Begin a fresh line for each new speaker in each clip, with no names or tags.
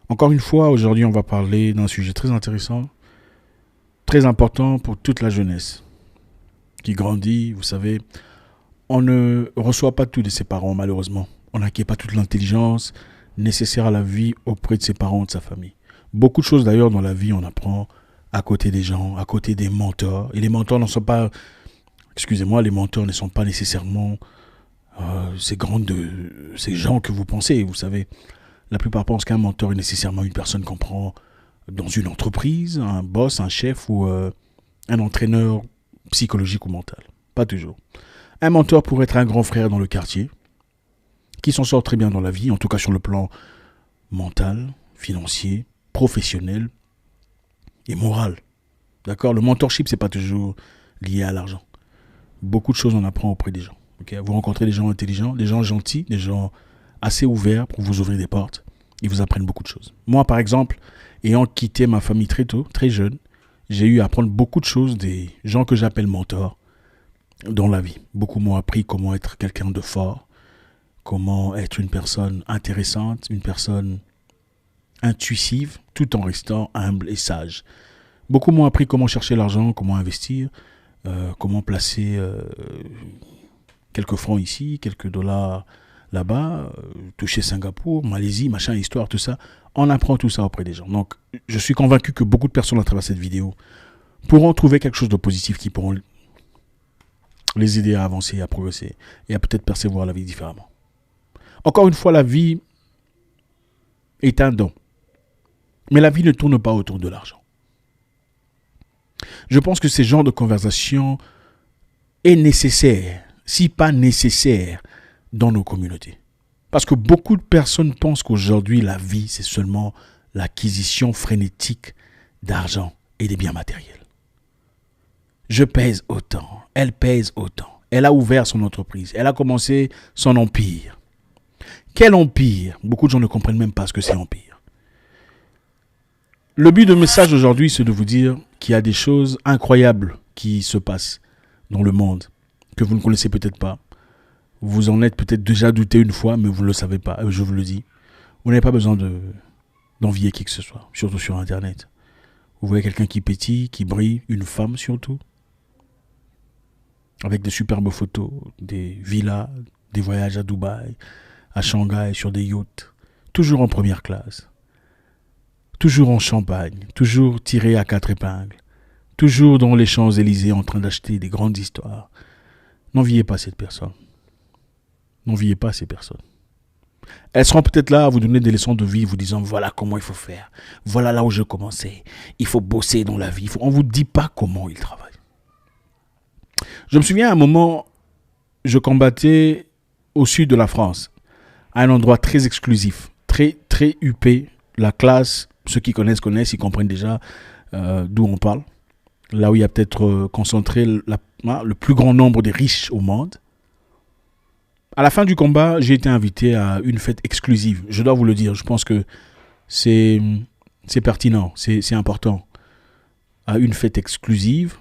Encore une fois, aujourd'hui, on va parler d'un sujet très intéressant, très important pour toute la jeunesse qui grandit. Vous savez, on ne reçoit pas tout de ses parents, malheureusement. On n'acquiert pas toute l'intelligence nécessaire à la vie auprès de ses parents ou de sa famille. Beaucoup de choses, d'ailleurs, dans la vie, on apprend à côté des gens, à côté des mentors. Et les mentors ne sont pas, excusez-moi, les mentors ne sont pas nécessairement ces gens que vous pensez. Vous savez, la plupart pensent qu'un mentor est nécessairement une personne qu'on prend dans une entreprise, un boss, un chef ou un entraîneur psychologique ou mental. Pas toujours. Un mentor pourrait être un grand frère dans le quartier, qui s'en sort très bien dans la vie, en tout cas sur le plan mental, financier, professionnel et moral. D'accord. Le mentorship, c'est pas toujours lié à l'argent. Beaucoup de choses on apprend auprès des gens. Okay, vous rencontrez des gens intelligents, des gens gentils, des gens assez ouverts pour vous ouvrir des portes. Ils vous apprennent beaucoup de choses. Moi, par exemple, ayant quitté ma famille très tôt, très jeune, j'ai eu à apprendre beaucoup de choses des gens que j'appelle mentors dans la vie. Beaucoup m'ont appris comment être quelqu'un de fort, comment être une personne intéressante, une personne intuitive, tout en restant humble et sage. Beaucoup m'ont appris comment chercher l'argent, comment investir, comment placer quelques francs ici, quelques dollars là-bas, toucher Singapour, Malaisie, machin, histoire, tout ça. On apprend tout ça auprès des gens. Donc, je suis convaincu que beaucoup de personnes à travers cette vidéo pourront trouver quelque chose de positif qui pourront les aider à avancer, à progresser et à peut-être percevoir la vie différemment. Encore une fois, la vie est un don. Mais la vie ne tourne pas autour de l'argent. Je pense que ce genre de conversation est nécessaire, si pas nécessaire, dans nos communautés. Parce que beaucoup de personnes pensent qu'aujourd'hui, la vie, c'est seulement l'acquisition frénétique d'argent et des biens matériels. Je pèse autant, elle pèse autant. Elle a ouvert son entreprise, elle a commencé son empire. Quel empire? Beaucoup de gens ne comprennent même pas ce que c'est empire. Le but de message aujourd'hui, c'est de vous dire qu'il y a des choses incroyables qui se passent dans le monde, que vous ne connaissez peut-être pas. Vous en êtes peut-être déjà douté une fois, mais vous ne le savez pas, je vous le dis. Vous n'avez pas besoin d'envier qui que ce soit, surtout sur Internet. Vous voyez quelqu'un qui pétille, qui brille, une femme surtout, avec des superbes photos, des villas, des voyages à Dubaï, à Shanghai, sur des yachts, toujours en première classe, toujours en champagne, toujours tiré à quatre épingles, toujours dans les Champs-Élysées en train d'acheter des grandes histoires. N'enviez pas cette personne. N'enviez pas ces personnes. Elles seront peut-être là à vous donner des leçons de vie, vous disant voilà comment il faut faire, voilà là où je commençais, il faut bosser dans la vie. On ne vous dit pas comment ils travaillent. Je me souviens à un moment, je combattais au sud de la France, à un endroit très exclusif, très huppé. La classe, ceux qui connaissent, ils comprennent déjà d'où on parle. Là où il y a peut-être concentré le plus grand nombre des riches au monde. À la fin du combat, j'ai été invité à une fête exclusive. Je dois vous le dire, je pense que c'est pertinent, c'est important. À une fête exclusive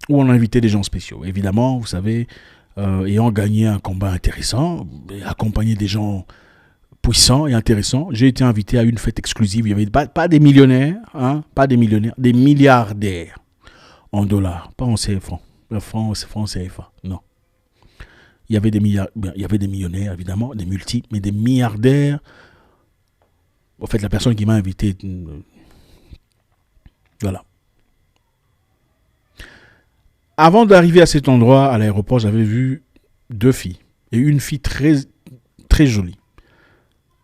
où on a invité des gens spéciaux. Évidemment, vous savez, ayant gagné un combat intéressant, et accompagné des gens puissants et intéressants, j'ai été invité à une fête exclusive. Il n'y avait pas des millionnaires, hein, pas des millionnaires, des milliardaires en dollars, pas en CFA. Franc CFA, non. Il y avait des millionnaires, évidemment, des multi, mais des milliardaires. En fait, la personne qui m'a invité, voilà. Avant d'arriver à cet endroit, à l'aéroport, j'avais vu deux filles. Et une fille très, très jolie.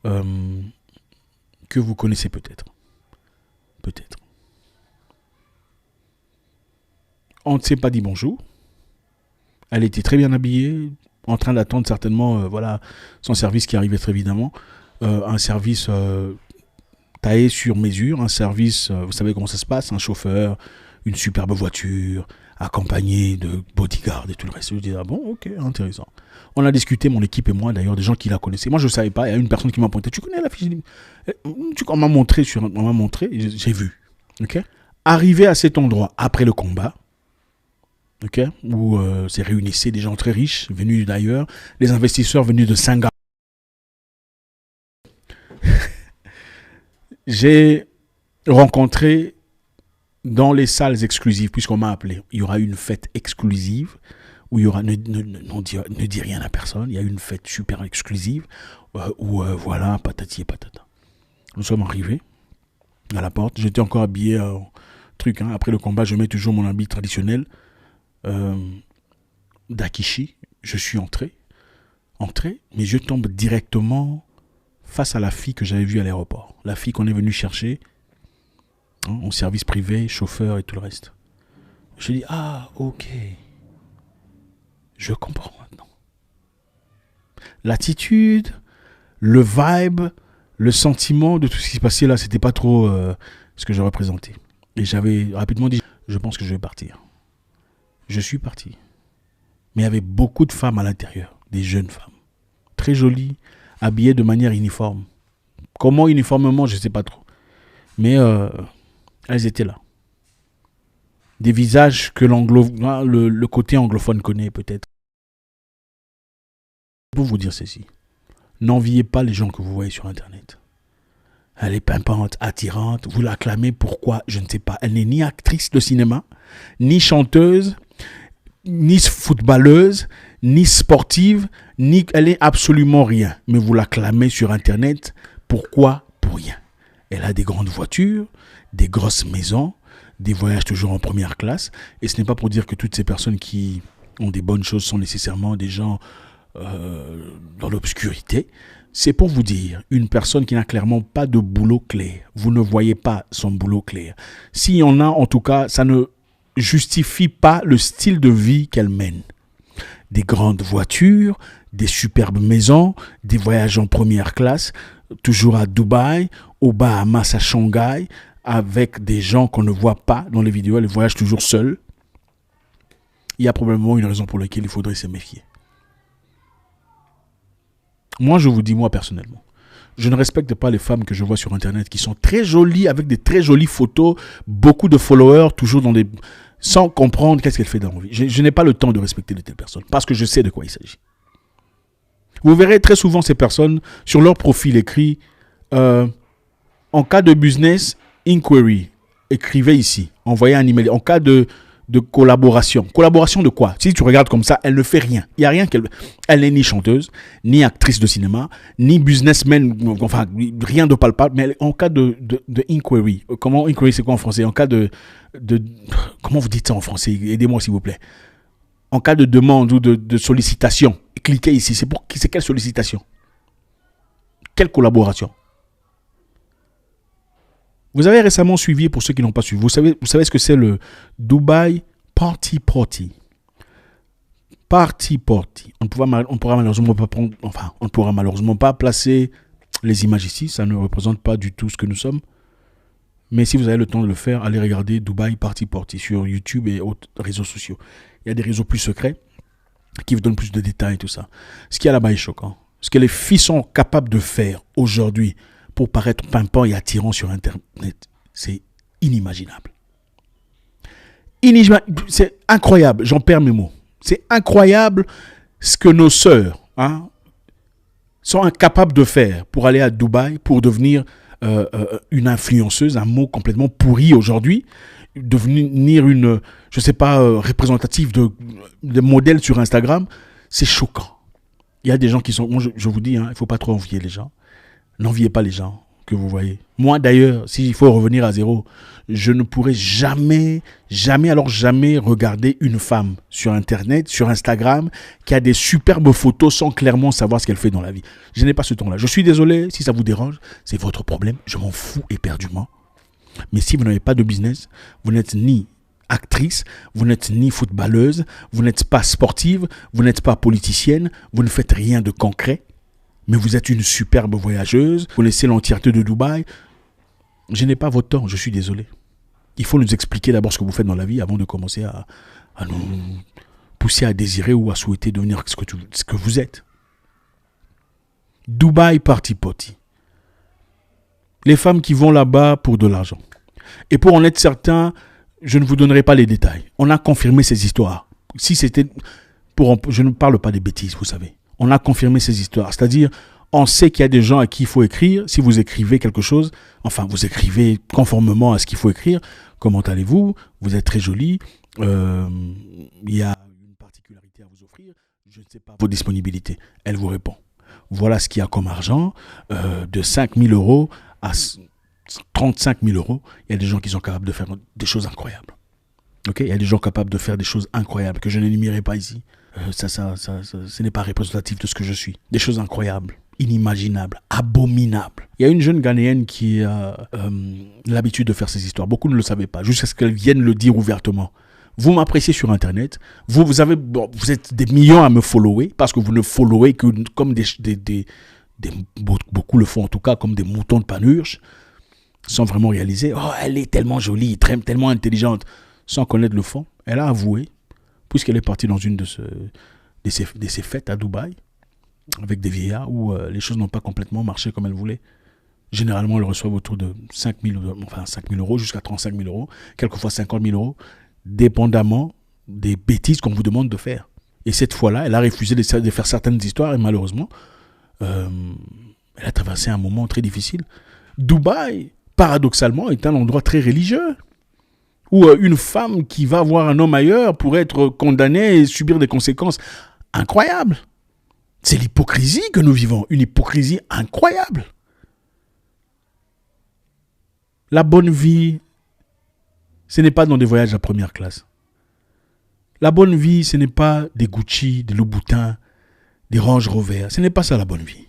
Que vous connaissez peut-être. Peut-être. On ne s'est pas dit bonjour. Elle était très bien habillée, en train d'attendre certainement son service qui arrivait très évidemment. Un service taillé sur mesure, un service, vous savez comment ça se passe, un chauffeur, une superbe voiture, accompagné de bodyguards et tout le reste. Je dis, ah bon, ok, intéressant. On a discuté, mon équipe et moi, d'ailleurs, des gens qui la connaissaient. Moi, je ne savais pas. Il y a une personne qui m'a pointé. Tu connais la fille? On m'a montré, j'ai vu. Ok. Arrivé à cet endroit, après le combat, okay, où se réunissaient des gens très riches, venus d'ailleurs, les investisseurs venus de Singapour. j'ai rencontré dans les salles exclusives, puisqu'on m'a appelé, il y aura une fête exclusive où il y aura, ne dis rien à personne, il y a une fête super exclusive où voilà, patati et patata. Nous sommes arrivés à la porte, j'étais encore habillé truc, hein. Après le combat, je mets toujours mon habit traditionnel d'Akishi. Je suis entré, mes yeux tombent directement face à la fille que j'avais vue à l'aéroport. La fille qu'on est venu chercher, hein, en service privé, chauffeur et tout le reste. Je dis, ah, ok. Je comprends maintenant. L'attitude, le vibe, le sentiment de tout ce qui se passait là, c'était pas trop ce que je représentais. Et j'avais rapidement dit, je pense que je vais partir. Je suis parti. Mais il y avait beaucoup de femmes à l'intérieur, des jeunes femmes, très jolies, habillées de manière uniforme. Comment uniformément, je ne sais pas trop. Mais elles étaient là. Des visages que le côté anglophone connaît peut-être. Pour vous dire ceci, n'enviez pas les gens que vous voyez sur Internet. Elle est pimpante, attirante, vous l'acclamez, pourquoi? Je ne sais pas. Elle n'est ni actrice de cinéma, ni chanteuse, ni footballeuse, ni sportive, ni elle est absolument rien. Mais vous l'acclamez sur Internet, pourquoi? Pour rien. Elle a des grandes voitures, des grosses maisons, des voyages toujours en première classe. Et ce n'est pas pour dire que toutes ces personnes qui ont des bonnes choses sont nécessairement des gens dans l'obscurité. C'est pour vous dire, une personne qui n'a clairement pas de boulot clair, vous ne voyez pas son boulot clair. S'il y en a, en tout cas, ça ne justifie pas le style de vie qu'elle mène. Des grandes voitures, des superbes maisons, des voyages en première classe, toujours à Dubaï, aux Bahamas, à Shanghai, avec des gens qu'on ne voit pas dans les vidéos, elle voyage toujours seule. Il y a probablement une raison pour laquelle il faudrait se méfier. Moi, je vous dis, moi personnellement, je ne respecte pas les femmes que je vois sur Internet qui sont très jolies, avec des très jolies photos, beaucoup de followers, toujours sans comprendre qu'est-ce qu'elle fait dans la vie. Je n'ai pas le temps de respecter de telles personnes parce que je sais de quoi il s'agit. Vous verrez très souvent ces personnes sur leur profil écrit en cas de business inquiry, écrivez ici, envoyez un email. En cas de collaboration. Collaboration de quoi? Si tu regardes comme ça, elle ne fait rien. Il n'y a rien qu'elle... Elle n'est ni chanteuse, ni actrice de cinéma, ni businessman, enfin, rien de palpable, mais en cas de inquiry. Comment inquiry, c'est quoi en français? En cas de... Comment vous dites ça en français? Aidez-moi s'il vous plaît. En cas de demande ou de sollicitation, cliquez ici. C'est quelle sollicitation? Quelle collaboration? Vous avez récemment suivi, pour ceux qui n'ont pas suivi, vous savez ce que c'est le Dubai Party Party. Party Party. On ne pourra malheureusement pas placer les images ici. Ça ne représente pas du tout ce que nous sommes. Mais si vous avez le temps de le faire, allez regarder Dubai Party Party sur YouTube et autres réseaux sociaux. Il y a des réseaux plus secrets qui vous donnent plus de détails et tout ça. Ce qui est là-bas est choquant. Ce que les filles sont capables de faire aujourd'hui pour paraître pimpant et attirant sur Internet, c'est inimaginable. C'est incroyable, j'en perds mes mots. C'est incroyable ce que nos sœurs sont incapables de faire pour aller à Dubaï, pour devenir une influenceuse, un mot complètement pourri aujourd'hui, devenir une, je sais pas, représentative de modèles sur Instagram. C'est choquant. Il y a des gens qui sont, moi je vous dis, il ne faut pas trop envier les gens. N'enviez pas les gens que vous voyez. Moi d'ailleurs, s'il faut revenir à zéro, je ne pourrai jamais regarder une femme sur Internet, sur Instagram, qui a des superbes photos sans clairement savoir ce qu'elle fait dans la vie. Je n'ai pas ce temps-là. Je suis désolé si ça vous dérange, c'est votre problème. Je m'en fous éperdument. Mais si vous n'avez pas de business, vous n'êtes ni actrice, vous n'êtes ni footballeuse, vous n'êtes pas sportive, vous n'êtes pas politicienne, vous ne faites rien de concret. Mais vous êtes une superbe voyageuse, vous connaissez l'entièreté de Dubaï. Je n'ai pas votre temps, je suis désolé. Il faut nous expliquer d'abord ce que vous faites dans la vie avant de commencer à nous pousser à désirer ou à souhaiter devenir ce que vous êtes. Dubaï Party Party. Les femmes qui vont là-bas pour de l'argent. Et pour en être certain, je ne vous donnerai pas les détails. On a confirmé ces histoires. Si c'était je ne parle pas des bêtises, vous savez. On a confirmé ces histoires. C'est-à-dire, On sait qu'il y a des gens à qui il faut écrire. Si vous écrivez quelque chose, enfin, vous écrivez conformément à ce qu'il faut écrire. Comment allez-vous? Vous êtes très joli. Il y a une particularité à vous offrir. Je ne sais pas vos disponibilités. Elle vous répond. Voilà ce qu'il y a comme argent. De 5 000 euros à 35 000 euros. Il y a des gens qui sont capables de faire des choses incroyables. Okay? Il y a des gens capables de faire des choses incroyables que je n'énumérerai pas ici. Ce n'est pas représentatif de ce que je suis. Des choses incroyables, inimaginables, abominables. Il y a une jeune Ghanéenne qui a l'habitude de faire ces histoires. Beaucoup ne le savaient pas, jusqu'à ce qu'elle vienne le dire ouvertement. Vous m'appréciez sur Internet. Vous êtes des millions à me follower parce que vous ne followez que comme beaucoup le font en tout cas, comme des moutons de Panurge, sans vraiment réaliser. Oh, elle est tellement jolie, tellement intelligente, sans connaître le fond. Elle a avoué, puisqu'elle est partie dans une de ces fêtes à Dubaï, avec des vieillards, où les choses n'ont pas complètement marché comme elle voulait. Généralement, elles reçoivent autour de 5 000 euros jusqu'à 35 000 euros, quelquefois 50 000 euros, dépendamment des bêtises qu'on vous demande de faire. Et cette fois-là, elle a refusé de faire certaines histoires, et malheureusement, elle a traversé un moment très difficile. Dubaï, paradoxalement, est un endroit très religieux, où une femme qui va voir un homme ailleurs pourrait être condamnée et subir des conséquences incroyables. C'est l'hypocrisie que nous vivons, une hypocrisie incroyable. La bonne vie, ce n'est pas dans des voyages à première classe. La bonne vie, ce n'est pas des Gucci, des Louboutin, des Range Rover. Ce n'est pas ça la bonne vie.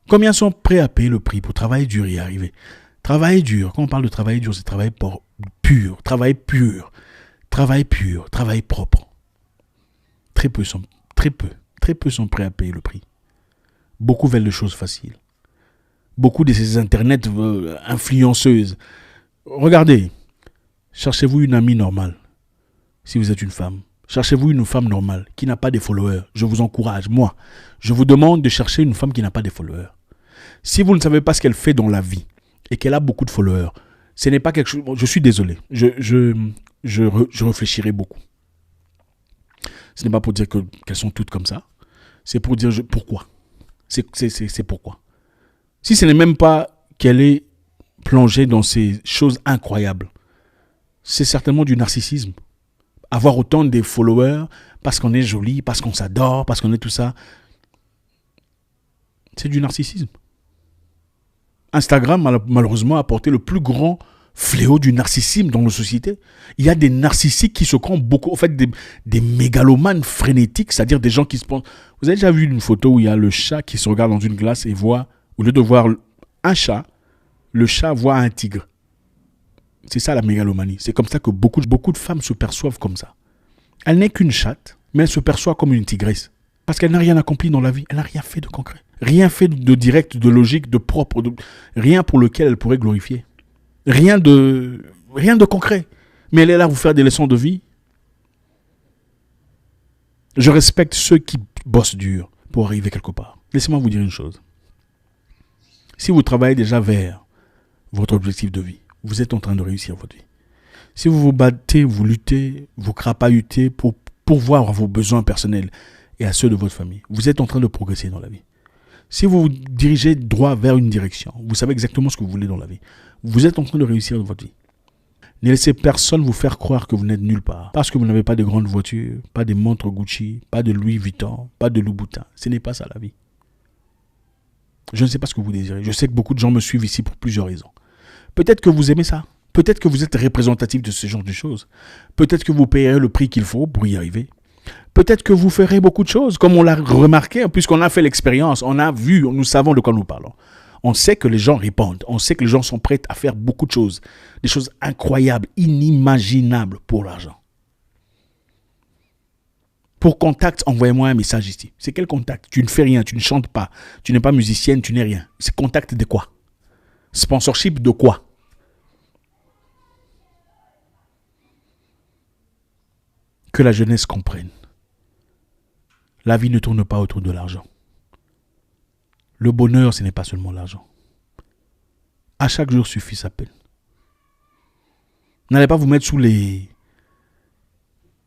Combien sont prêts à payer le prix pour travailler dur et y arriver? Travailler dur, quand on parle de travailler dur, c'est travail pur, travail propre. Très peu sont prêts à payer le prix. Beaucoup veulent des choses faciles. Beaucoup de ces internets influenceuses. Regardez, cherchez-vous une amie normale, si vous êtes une femme. Cherchez-vous une femme normale qui n'a pas de followers. Je vous encourage, moi. Je vous demande de chercher une femme qui n'a pas de followers. Si vous ne savez pas ce qu'elle fait dans la vie et qu'elle a beaucoup de followers, ce n'est pas quelque chose... Je suis désolé. Je réfléchirai beaucoup. Ce n'est pas pour dire qu'elles sont toutes comme ça. C'est pour dire pourquoi. C'est pourquoi. Si ce n'est même pas qu'elle est plongée dans ces choses incroyables, c'est certainement du narcissisme. Avoir autant de followers parce qu'on est joli, parce qu'on s'adore, parce qu'on est tout ça, c'est du narcissisme. Instagram, malheureusement, a apporté le plus grand fléau du narcissisme dans nos sociétés. Il y a des narcissiques qui se croient beaucoup, en fait, des mégalomanes frénétiques, c'est-à-dire des gens qui se pensent... Vous avez déjà vu une photo où il y a le chat qui se regarde dans une glace et voit, au lieu de voir un chat, le chat voit un tigre. C'est ça la mégalomanie. C'est comme ça que beaucoup de femmes se perçoivent comme ça. Elle n'est qu'une chatte, mais elle se perçoit comme une tigresse. Parce qu'elle n'a rien accompli dans la vie. Elle n'a rien fait de concret. Rien fait de direct, de logique, de propre. Rien pour lequel elle pourrait glorifier. Rien de concret. Mais elle est là à vous faire des leçons de vie. Je respecte ceux qui bossent dur pour arriver quelque part. Laissez-moi vous dire une chose. Si vous travaillez déjà vers votre objectif de vie, vous êtes en train de réussir votre vie. Si vous vous battez, vous luttez, vous crapahutez pour pourvoir à vos besoins personnels et à ceux de votre famille, vous êtes en train de progresser dans la vie. Si vous vous dirigez droit vers une direction, vous savez exactement ce que vous voulez dans la vie, vous êtes en train de réussir dans votre vie. Ne laissez personne vous faire croire que vous n'êtes nulle part. Parce que vous n'avez pas de grandes voitures, pas de montres Gucci, pas de Louis Vuitton, pas de Louboutin. Ce n'est pas ça la vie. Je ne sais pas ce que vous désirez. Je sais que beaucoup de gens me suivent ici pour plusieurs raisons. Peut-être que vous aimez ça. Peut-être que vous êtes représentatif de ce genre de choses. Peut-être que vous payerez le prix qu'il faut pour y arriver. Peut-être que vous ferez beaucoup de choses, comme on l'a remarqué, puisqu'on a fait l'expérience, on a vu, nous savons de quoi nous parlons. On sait que les gens répondent, on sait que les gens sont prêts à faire beaucoup de choses, des choses incroyables, inimaginables pour l'argent. Pour contact, envoyez-moi un message ici. C'est quel contact? Tu ne fais rien, tu ne chantes pas, tu n'es pas musicienne, tu n'es rien. C'est contact de quoi? Sponsorship de quoi? Que la jeunesse comprenne. La vie ne tourne pas autour de l'argent. Le bonheur, ce n'est pas seulement l'argent. À chaque jour suffit sa peine. N'allez pas vous mettre sous les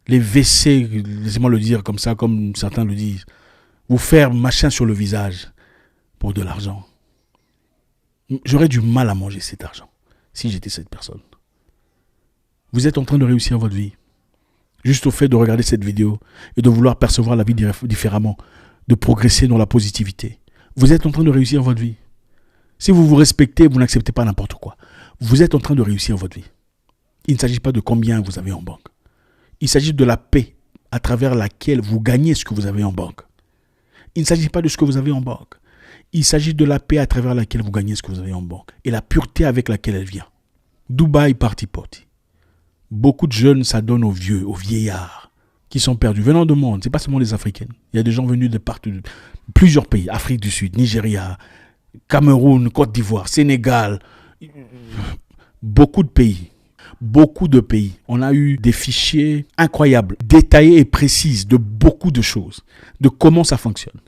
WC, laissez-moi le dire comme ça, comme certains le disent. Vous faire machin sur le visage. pour de l'argent. J'aurais du mal à manger cet argent si j'étais cette personne. Vous êtes en train de réussir votre vie. Juste au fait de regarder cette vidéo et de vouloir percevoir la vie différemment, de progresser dans la positivité. Vous êtes en train de réussir votre vie. Si vous vous respectez, vous n'acceptez pas n'importe quoi. Vous êtes en train de réussir votre vie. Il ne s'agit pas de combien vous avez en banque. Il s'agit de la paix à travers laquelle vous gagnez ce que vous avez en banque. Il ne s'agit pas de ce que vous avez en banque. Il s'agit de la paix à travers laquelle vous gagnez ce que vous avez en banque et la pureté avec laquelle elle vient. Dubaï party party. Beaucoup de jeunes s'adonnent aux vieux, aux vieillards qui sont perdus. Venant du monde, ce n'est pas seulement les Africaines. Il y a des gens venus de partout, de plusieurs pays. Afrique du Sud, Nigeria, Cameroun, Côte d'Ivoire, Sénégal. Beaucoup de pays. Beaucoup de pays. On a eu des fichiers incroyables, détaillés et précis de beaucoup de choses. De comment ça fonctionne.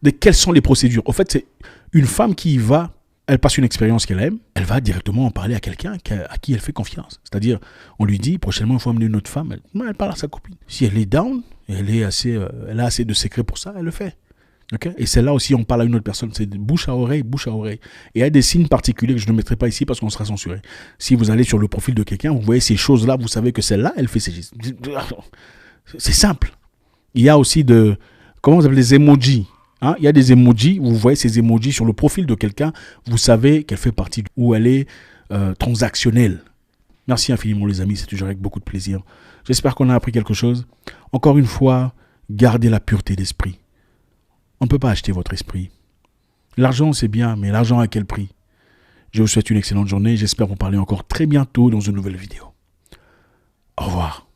De quelles sont les procédures. Au fait, c'est une femme qui y va, elle passe une expérience qu'elle aime, elle va directement en parler à quelqu'un à qui elle fait confiance. C'est-à-dire, on lui dit, prochainement, il faut amener une autre femme. Elle parle à sa copine. Si elle est down, elle a assez de secrets pour ça, elle le fait. Okay? Et c'est là aussi, on parle à une autre personne. C'est bouche à oreille, bouche à oreille. Et il y a des signes particuliers que je ne mettrai pas ici parce qu'on sera censuré. Si vous allez sur le profil de quelqu'un, vous voyez ces choses-là, vous savez que celle-là, elle fait ces gestes. C'est simple. Il y a aussi comment vous appelez les emojis. Hein, il y a des emojis, vous voyez ces emojis sur le profil de quelqu'un, vous savez qu'elle fait partie où elle est transactionnelle. Merci infiniment les amis, c'est toujours avec beaucoup de plaisir. J'espère qu'on a appris quelque chose. Encore une fois, gardez la pureté d'esprit. On ne peut pas acheter votre esprit. L'argent c'est bien, mais l'argent à quel prix? Je vous souhaite une excellente journée, j'espère vous parler encore très bientôt dans une nouvelle vidéo. Au revoir.